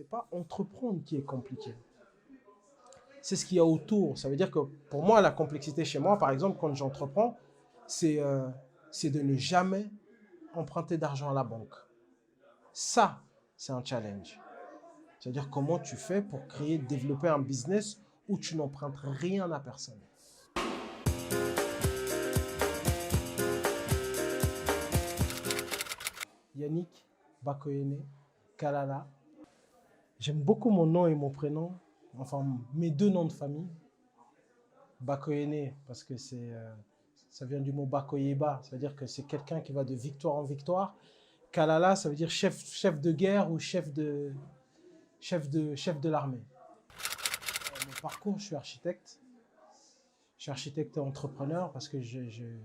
C'est pas entreprendre qui est compliqué. C'est ce qu'il y a autour. Ça veut dire que pour moi, la complexité chez moi, par exemple, quand j'entreprends, c'est de ne jamais emprunter d'argent à la banque. Ça, c'est un challenge. C'est-à-dire comment tu fais pour créer, développer un business où tu n'empruntes rien à personne. Yannick Bakoyene Kalala. J'aime beaucoup mon nom et mon prénom, enfin mes deux noms de famille. Bakoyene parce que ça vient du mot Bakoyeba, ça veut dire que c'est quelqu'un qui va de victoire en victoire. Kalala, ça veut dire chef de guerre ou chef de l'armée. Mon parcours, je suis architecte. Je suis architecte et entrepreneur parce que j'ai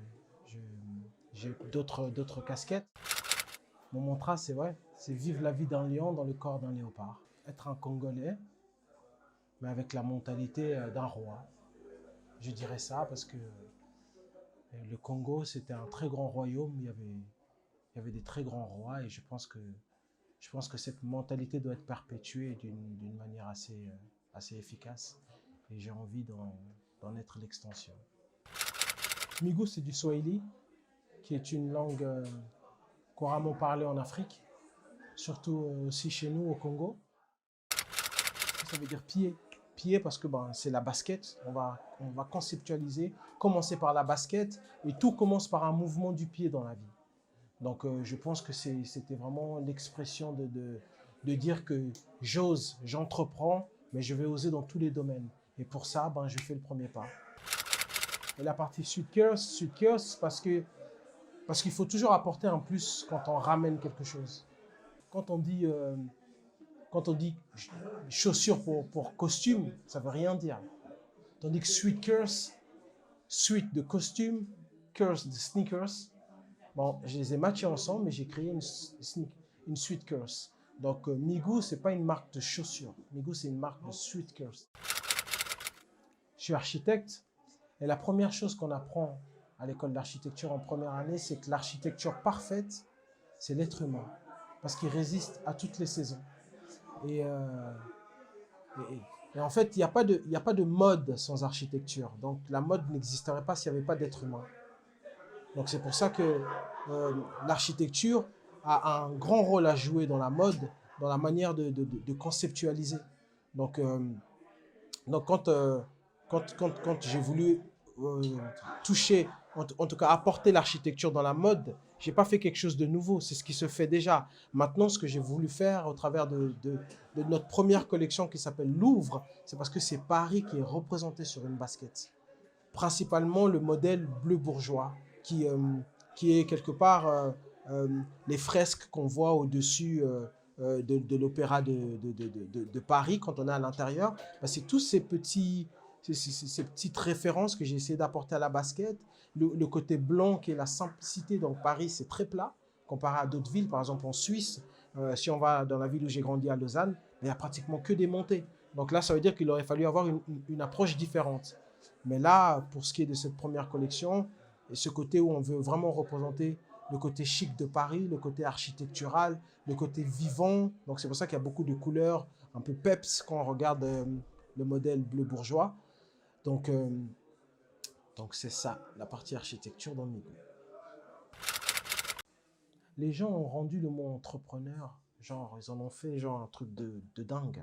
d'autres casquettes. Mon mantra, c'est vivre la vie d'un lion dans le corps d'un léopard. Être un Congolais, mais avec la mentalité d'un roi. Je dirais ça parce que le Congo, c'était un très grand royaume. Il y avait des très grands rois et je pense que cette mentalité doit être perpétuée d'une manière assez efficace. Et j'ai envie d'en être l'extension. Migu, c'est du Swahili, qui est une langue couramment parlée en Afrique, surtout aussi chez nous au Congo. Ça veut dire pied. Pied parce que c'est la basket. On va conceptualiser, commencer par la basket et tout commence par un mouvement du pied dans la vie. Donc je pense que c'était vraiment l'expression de dire que j'ose, j'entreprends, mais je vais oser dans tous les domaines. Et pour ça, je fais le premier pas. Et la partie Sud-Kios parce qu'il faut toujours apporter un plus quand on ramène quelque chose. Quand on dit chaussures pour costume, ça ne veut rien dire. Tandis que suite de costume, curse de sneakers, je les ai matchés ensemble, mais j'ai créé une suite curse. Donc Migu, ce n'est pas une marque de chaussures. Migu, c'est une marque de suite curse. Je suis architecte et la première chose qu'on apprend à l'école d'architecture en première année, c'est que l'architecture parfaite, c'est l'être humain. Parce qu'il résiste à toutes les saisons. Et en fait, il n'y a pas de mode sans architecture. Donc la mode n'existerait pas s'il n'y avait pas d'être humain. Donc c'est pour ça que l'architecture a un grand rôle à jouer dans la mode, dans la manière de conceptualiser. Donc quand j'ai voulu toucher, en tout cas apporter l'architecture dans la mode, je n'ai pas fait quelque chose de nouveau, c'est ce qui se fait déjà. Maintenant, ce que j'ai voulu faire au travers de notre première collection qui s'appelle Louvre, c'est parce que c'est Paris qui est représenté sur une basket. Principalement le modèle bleu bourgeois, qui est quelque part les fresques qu'on voit au-dessus de l'opéra de Paris quand on est à l'intérieur. C'est tous ces petites références que j'ai essayé d'apporter à la basket. Le côté blanc qui est la simplicité. Donc Paris, c'est très plat comparé à d'autres villes. Par exemple, en Suisse, si on va dans la ville où j'ai grandi à Lausanne, il n'y a pratiquement que des montées. Donc là, ça veut dire qu'il aurait fallu avoir une approche différente. Mais là, pour ce qui est de cette première collection, et ce côté où on veut vraiment représenter le côté chic de Paris, le côté architectural, le côté vivant. Donc c'est pour ça qu'il y a beaucoup de couleurs un peu peps quand on regarde le modèle bleu bourgeois. Donc c'est ça, la partie architecture dans Migu. Les gens ont rendu le mot entrepreneur, genre ils en ont fait genre un truc de dingue.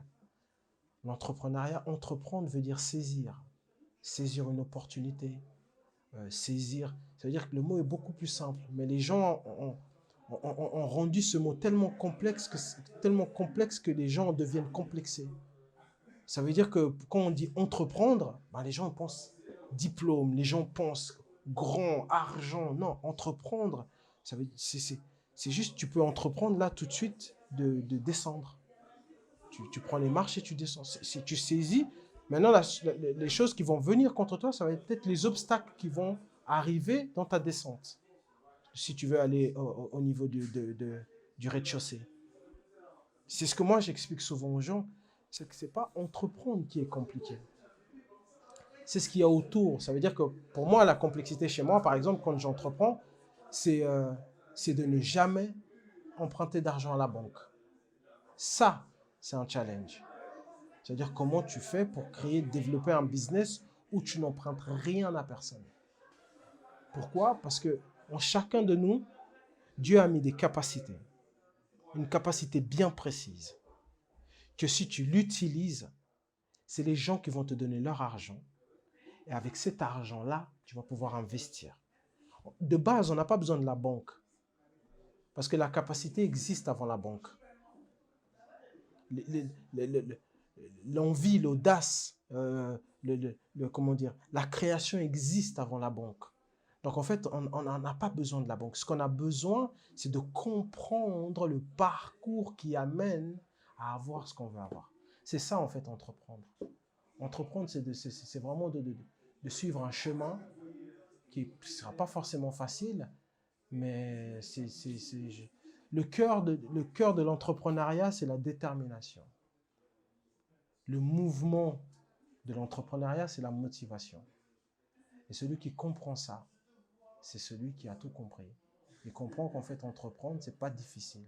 L'entrepreneuriat, entreprendre veut dire saisir une opportunité, saisir. Ça veut dire que le mot est beaucoup plus simple, mais les gens ont rendu ce mot tellement complexe que les gens deviennent complexés. Ça veut dire que quand on dit entreprendre, les gens pensent diplôme, les gens pensent grand, argent. Non, entreprendre, c'est juste, tu peux entreprendre là tout de suite de descendre. Tu prends les marches et tu descends. Tu saisis. Maintenant, les choses qui vont venir contre toi, ça va être peut-être les obstacles qui vont arriver dans ta descente. Si tu veux aller au niveau du rez-de-chaussée. C'est ce que moi, j'explique souvent aux gens. C'est que ce n'est pas entreprendre qui est compliqué. C'est ce qu'il y a autour. Ça veut dire que pour moi, la complexité chez moi, par exemple, quand j'entreprends, c'est de ne jamais emprunter d'argent à la banque. Ça, c'est un challenge. C'est-à-dire comment tu fais pour créer, développer un business où tu n'empruntes rien à personne. Pourquoi? Parce que en chacun de nous, Dieu a mis des capacités, une capacité bien précise, que si tu l'utilises, c'est les gens qui vont te donner leur argent. Et avec cet argent-là, tu vas pouvoir investir. De base, on n'a pas besoin de la banque. Parce que la capacité existe avant la banque. L'envie, l'audace, comment dire, la création existe avant la banque. Donc en fait, on n'en a pas besoin de la banque. Ce qu'on a besoin, c'est de comprendre le parcours qui amène à avoir ce qu'on veut avoir. C'est ça en fait, entreprendre. Entreprendre, c'est vraiment de suivre un chemin qui ne sera pas forcément facile, mais le cœur de l'entrepreneuriat, c'est la détermination. Le mouvement de l'entrepreneuriat, c'est la motivation. Et celui qui comprend ça, c'est celui qui a tout compris. Il comprend qu'en fait, entreprendre, ce n'est pas difficile.